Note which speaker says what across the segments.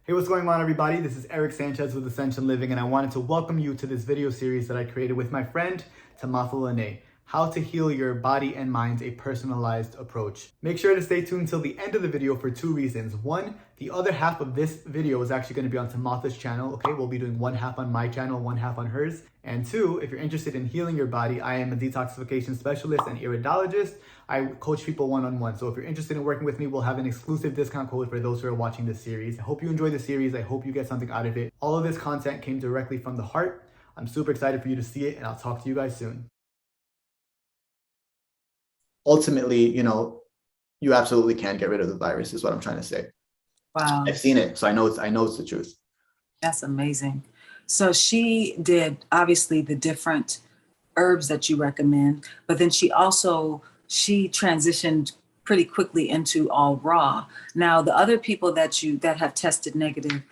Speaker 1: Hey, what's going on, everybody? This is Eric Sanchez with Rasāyana Living, and I wanted to welcome you to this video series that I created with my friend, Timotha Lanae, How to Heal Your Body and Mind, a Personalized Approach. Make sure to stay tuned till the end of the video for two reasons. One, the other half of this video is actually going to be on Timotha's channel, okay? We'll be doing one half on my channel, one half on hers. And two, if you're interested in healing your body, I am a detoxification specialist and iridologist. I coach people one-on-one. So if you're interested in working with me, we'll have an exclusive discount code for those who are watching this series. I hope you enjoy the series. I hope you get something out of it. All of this content came directly from the heart. I'm super excited for you to see it, and I'll talk to you guys soon. Ultimately, you absolutely can get rid of the virus, is what I'm trying to say.
Speaker 2: Wow.
Speaker 1: I've seen it, so I know it's the truth.
Speaker 2: That's amazing. So she did obviously the different herbs that you recommend, but then she transitioned pretty quickly into all raw. Now, the other people that have tested negative,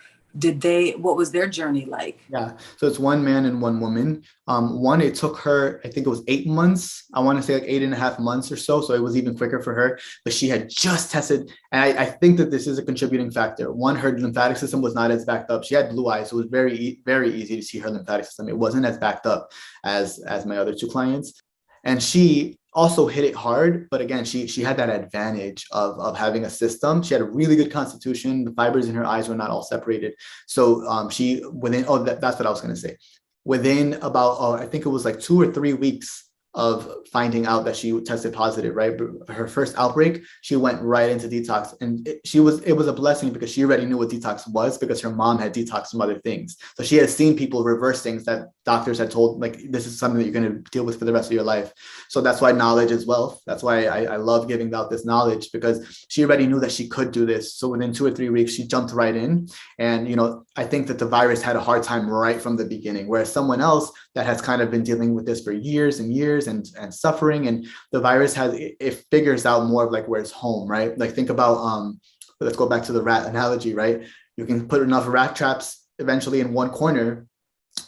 Speaker 2: what was their journey like?
Speaker 1: Yeah, so it's one man and one woman. One, it took her, I think it was 8 months. I want to say like 8.5 months or so. So it was even quicker for her, but she had just tested. And I think that this is a contributing factor. One, her lymphatic system was not as backed up. She had blue eyes. So it was very, very easy to see her lymphatic system. It wasn't as backed up as my other two clients. And she also hit it hard, but again, she had that advantage of having a system. She had a really good constitution. The fibers in her eyes were not all separated. So that's what I was going to say. Within about, I think it was like 2 or 3 weeks of finding out that she tested positive, right? Her first outbreak, she went right into detox, and it was a blessing because she already knew what detox was because her mom had detoxed from other things. So she had seen people reverse things that doctors had told, like, this is something that you're going to deal with for the rest of your life. So that's why knowledge is wealth. That's why I love giving out this knowledge, because she already knew that she could do this. So within 2 or 3 weeks, she jumped right in. And, I think that the virus had a hard time right from the beginning, whereas someone else that has kind of been dealing with this for years and years and suffering, and the virus it figures out more of like where it's home, right? Like, think about, let's go back to the rat analogy, right? You can put enough rat traps eventually in one corner.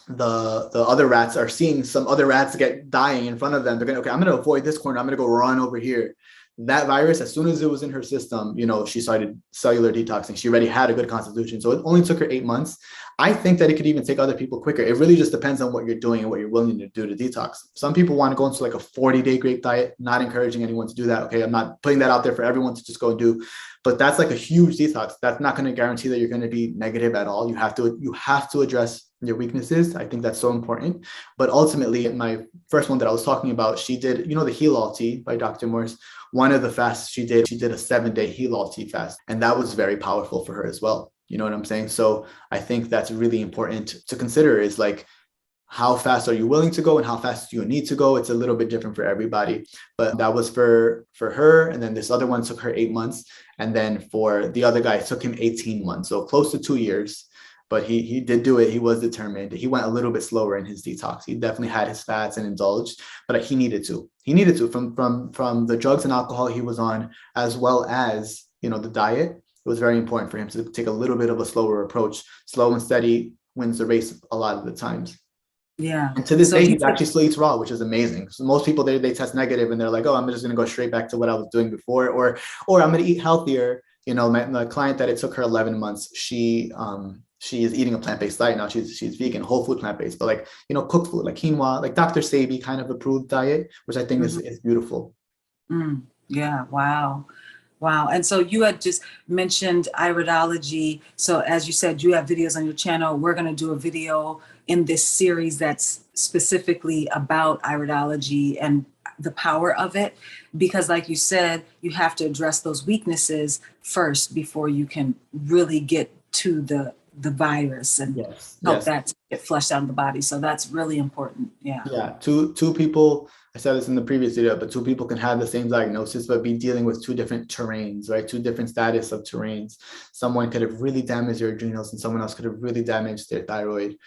Speaker 1: The other rats are seeing some other rats dying in front of them. They're going, okay, I'm going to avoid this corner. I'm going to go run over here. That virus, as soon as it was in her system, she started cellular detoxing. She already had a good constitution. So it only took her 8 months. I think that it could even take other people quicker. It really just depends on what you're doing and what you're willing to do to detox. Some people want to go into like a 40-day grape diet, not encouraging anyone to do that. Okay, I'm not putting that out there for everyone to just go and do, but that's like a huge detox. That's not going to guarantee that you're going to be negative at all. You have to address your weaknesses. I think that's so important. But ultimately, my first one that I was talking about, she did, the Heal All Tea by Dr. Morse. One of the fasts she did a 7-day Heal All Tea fast. And that was very powerful for her as well. You know what I'm saying? So I think that's really important to consider, is like, how fast are you willing to go and how fast do you need to go? It's a little bit different for everybody, but that was for her. And then this other one took her 8 months. And then for the other guy, it took him 18 months. So close to 2 years. But he did do it. He was determined. He went a little bit slower in his detox. He definitely had his fats and indulged, but he needed to. He needed to from the drugs and alcohol he was on, as well as, the diet. It was very important for him to take a little bit of a slower approach. Slow and steady wins the race a lot of the times.
Speaker 2: Yeah.
Speaker 1: And to this day, he actually still eats raw, which is amazing. So most people, they test negative and they're like, oh, I'm just going to go straight back to what I was doing before, or I'm going to eat healthier. My client that it took her 11 months, she is eating a plant-based diet now. She's vegan, whole food plant-based, but like, cooked food, like quinoa, like Dr. Sebi kind of approved diet, which I think is beautiful.
Speaker 2: Yeah. Wow. And so you had just mentioned Iridology. So as you said, you have videos on your channel. We're going to do a video in this series that's specifically about Iridology and the power of it, because like you said, you have to address those weaknesses first before you can really get to the virus and help that get flushed out of the body. So that's really important. Yeah.
Speaker 1: Two people, I said this in the previous video, but 2 people can have the same diagnosis but be dealing with 2 different terrains, right? 2 different status of terrains. Someone could have really damaged their adrenals and someone else could have really damaged their thyroid.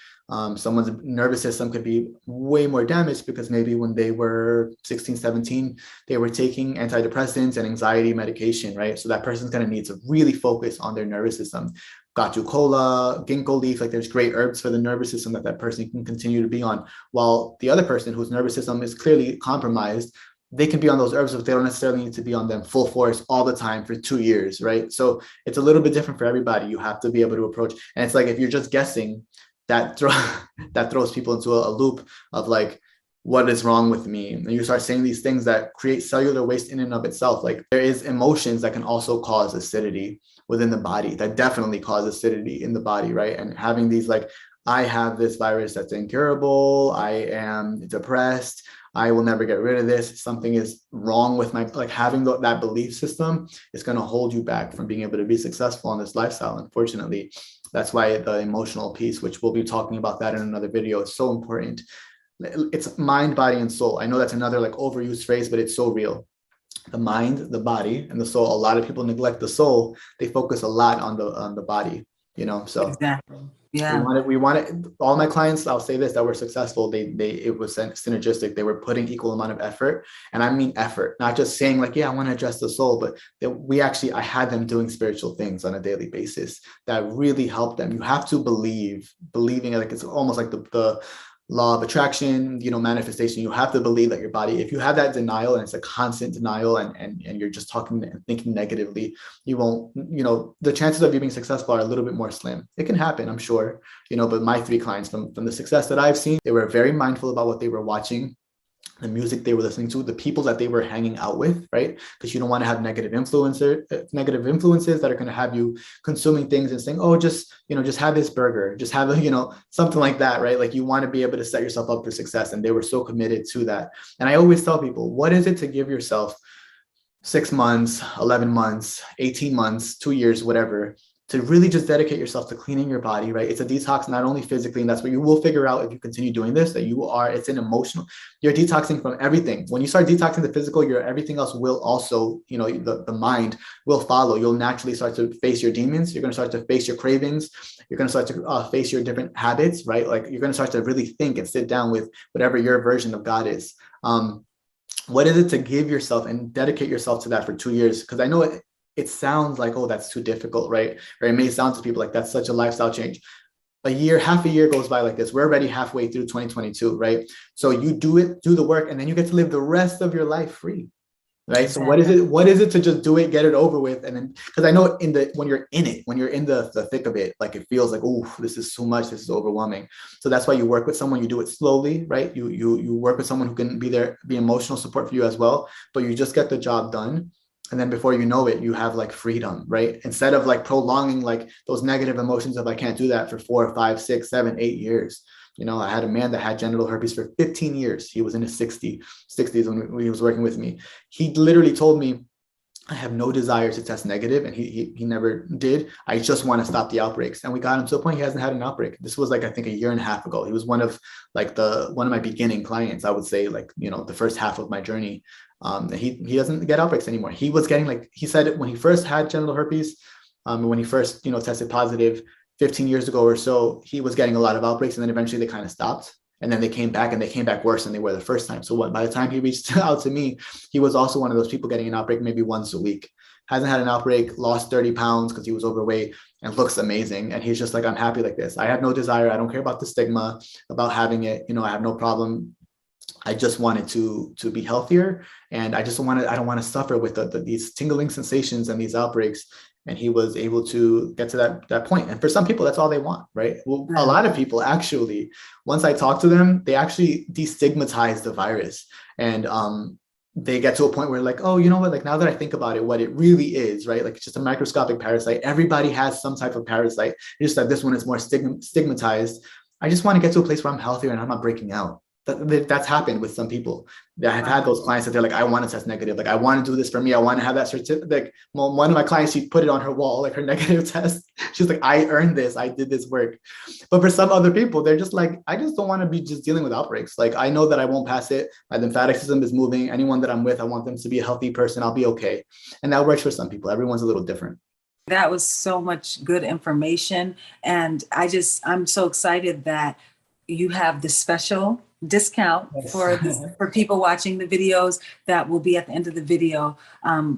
Speaker 1: Someone's nervous system could be way more damaged because maybe when they were 16, 17, they were taking antidepressants and anxiety medication, right? So that person's going to need to really focus on their nervous system. Gachu cola, ginkgo leaf, like there's great herbs for the nervous system that person can continue to be on. While the other person whose nervous system is clearly compromised, they can be on those herbs, but they don't necessarily need to be on them full force all the time for 2 years, right? So it's a little bit different for everybody. You have to be able to approach. And it's like, if you're just guessing, that that throws people into a loop of like, what is wrong with me? And you start saying these things that create cellular waste in and of itself. Like, there is emotions that can also cause acidity within the body, that definitely cause acidity in the body, right? And having these like, I have this virus that's incurable, I am depressed, I will never get rid of this, something is wrong with my, like, having that belief system is going to hold you back from being able to be successful in this lifestyle, unfortunately. That's why the emotional piece, which we'll be talking about that in another video, is so important. It's mind, body, and soul. I know that's another like overused phrase, but it's so real. The mind, the body, and the soul. A lot of people neglect the soul. They focus a lot on the body, you know. So
Speaker 2: Exactly. Yeah.
Speaker 1: we want it. All my clients, I'll say this, that were successful, it was synergistic. They were putting equal amount of effort, and I mean effort, not just saying like, yeah, I want to address the soul, but I had them doing spiritual things on a daily basis that really helped them. You have to believing, like, it's almost like the law of attraction, you know, manifestation. You have to believe that your body, if you have that denial and it's a constant denial, and you're just talking and thinking negatively, you won't, you know, the chances of you being successful are a little bit more slim. It can happen, I'm sure, you know, but my 3 clients, from the success that I've seen, they were very mindful about what they were watching, the music they were listening to, the people that they were hanging out with, right? Because you don't want to have negative influences that are going to have you consuming things and saying, oh, just have this burger, just have something like that, right? Like, you want to be able to set yourself up for success. And they were so committed to that. And I always tell people, what is it to give yourself 6 months, 11 months, 18 months, 2 years, whatever, to really just dedicate yourself to cleaning your body, right? It's a detox, not only physically, and that's what you will figure out if you continue doing this, that it's an emotional, you're detoxing from everything. When you start detoxing the physical, everything else will also, the mind will follow. You'll naturally start to face your demons. You're going to start to face your cravings. You're going to start to face your different habits, right? Like, you're going to start to really think and sit down with whatever your version of God is. What is it to give yourself and dedicate yourself to that for 2 years? Because I know it sounds like, oh, that's too difficult, right? Or it may sound to people like that's such a lifestyle change. Half a year goes by like this. We're already halfway through 2022, right? So you do the work, and then you get to live the rest of your life free, right? So what is it to just do it, get it over with? And then, because I know when you're in the thick of it, like, it feels like, oh, this is so much, this is overwhelming. So that's why you work with someone, you do it slowly, right? You work with someone who can be emotional support for you as well, but you just get the job done. And then before you know it, you have like freedom, right? Instead of like prolonging like those negative emotions of, I can't do that for 4, 5, 6, 7, 8 years. I had a man that had genital herpes for 15 years. He was in his 60s when he was working with me. He literally told me, I have no desire to test negative. And he never did. I just want to stop the outbreaks. And we got him to a point he hasn't had an outbreak. This was like, I think, a year and a half ago. He was one of my beginning clients, I would say, like, the first half of my journey. He doesn't get outbreaks anymore. He was getting, like he said, when he first had genital herpes, when he first, tested positive 15 years ago or so, he was getting a lot of outbreaks, and then eventually they kind of stopped. And then they came back, and they came back worse than they were the first time. So by the time he reached out to me, he was also one of those people getting an outbreak maybe once a week. Hasn't had an outbreak, lost 30 pounds because he was overweight, and looks amazing. And he's just like, I'm happy like this. I have no desire. I don't care about the stigma about having it. I have no problem. I just wanted to be healthier, and I don't want to suffer with these tingling sensations and these outbreaks. And he was able to get to that point. And for some people, that's all they want, right? Well, a lot of people, actually, once I talk to them, they actually destigmatize the virus. And they get to a point where, like, oh, you know what? Like, now that I think about it, what it really is, right? Like, it's just a microscopic parasite. Everybody has some type of parasite. It's just that this one is more stigmatized. I just want to get to a place where I'm healthier and I'm not breaking out. That's happened with some people. I've had those clients that they're like, I want to test negative. Like, I want to do this for me. I want to have that certificate. Like, one of my clients, she put it on her wall, like her negative test. She's like, I earned this. I did this work. But for some other people, they're just like, I just don't want to be just dealing with outbreaks. Like, I know that I won't pass it. My lymphatic system is moving. Anyone that I'm with, I want them to be a healthy person. I'll be okay. And that works for some people. Everyone's a little different.
Speaker 2: That was so much good information. And I'm so excited that you have this special discount for for people watching the videos that will be at the end of the video,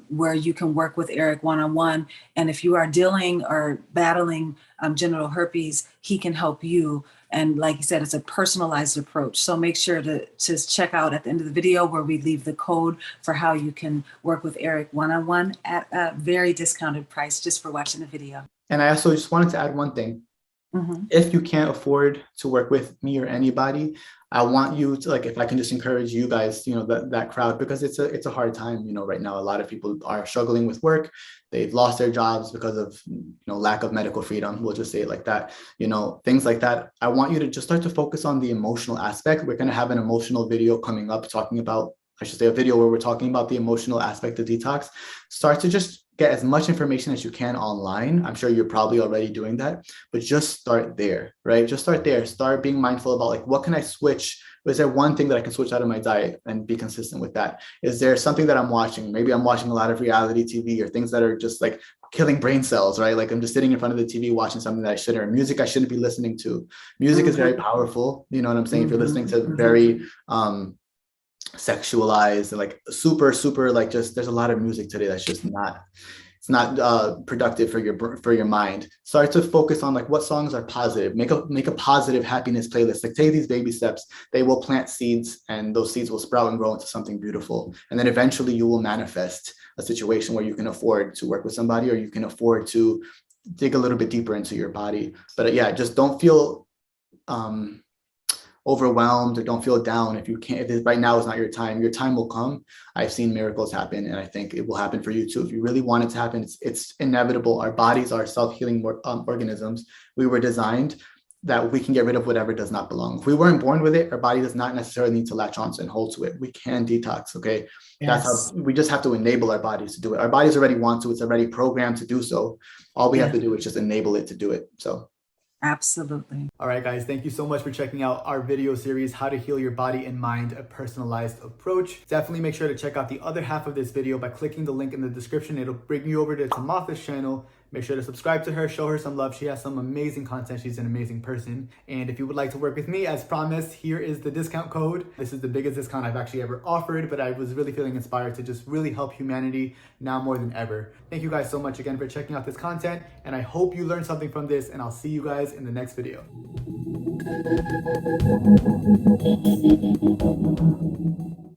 Speaker 2: where you can work with Eric one-on-one. And if you are dealing or battling genital herpes, he can help you. And like you said, it's a personalized approach. So make sure to check out at the end of the video where we leave the code for how you can work with Eric one-on-one at a very discounted price just for watching the video.
Speaker 1: And I also just wanted to add one thing. If you can't afford to work with me or anybody, I want you to, like, if I can just encourage you guys, you know, that crowd, because it's a hard time, you know, right now. A lot of people are struggling with work. They've lost their jobs because of, you know, lack of medical freedom. We'll just say it like that, you know, things like that. I want you to just start to focus on the emotional aspect. We're going to have an emotional video coming up talking about, I should say, a video where we're talking about the emotional aspect of detox. Start to just get as much information as you can online. I'm sure you're probably already doing that, but just start there, right? Just start there. Start being mindful about, like, what can I switch? Is there one thing that I can switch out of my diet and be consistent with that? Is there something that I'm watching? Maybe I'm watching a lot of reality TV or things that are just like killing brain cells, right? Like I'm just sitting in front of the TV watching something that I shouldn't, or music I shouldn't be listening to. Music is very powerful. You know what I'm saying? If you're listening to very, sexualized and like super like, just, there's a lot of music today that's just not, it's not productive for your mind. Start to focus on, like, what songs are positive. Make a positive happiness playlist. Like, take these baby steps. They will plant seeds, and those seeds will sprout and grow into something beautiful. And then eventually you will manifest a situation where you can afford to work with somebody, or you can afford to dig a little bit deeper into your body. But yeah, just don't feel overwhelmed, or don't feel down if you can't. If right now is not your time will come. I've seen miracles happen, and I think it will happen for you too. If you really want it to happen, it's inevitable. Our bodies are self-healing organisms. We were designed that we can get rid of whatever does not belong. If we weren't born with it, our body does not necessarily need to latch on and hold to it. We can detox, okay? Yes. That's how we just have to enable our bodies to do it. Our bodies already want to, it's already programmed to do so. All we have to do is just enable it to do it. So
Speaker 2: absolutely.
Speaker 1: All right, guys, thank you so much for checking out our video series, How to Heal Your Body and Mind, a Personalized Approach. Definitely make sure to check out the other half of this video by clicking the link in the description. It'll bring you over to Timotha's channel. Make sure to subscribe to her, show her some love. She has some amazing content. She's an amazing person. And if you would like to work with me, as promised, here is the discount code. This is the biggest discount I've actually ever offered, but I was really feeling inspired to just really help humanity now more than ever. Thank you guys so much again for checking out this content, and I hope you learned something from this, and I'll see you guys in the next video.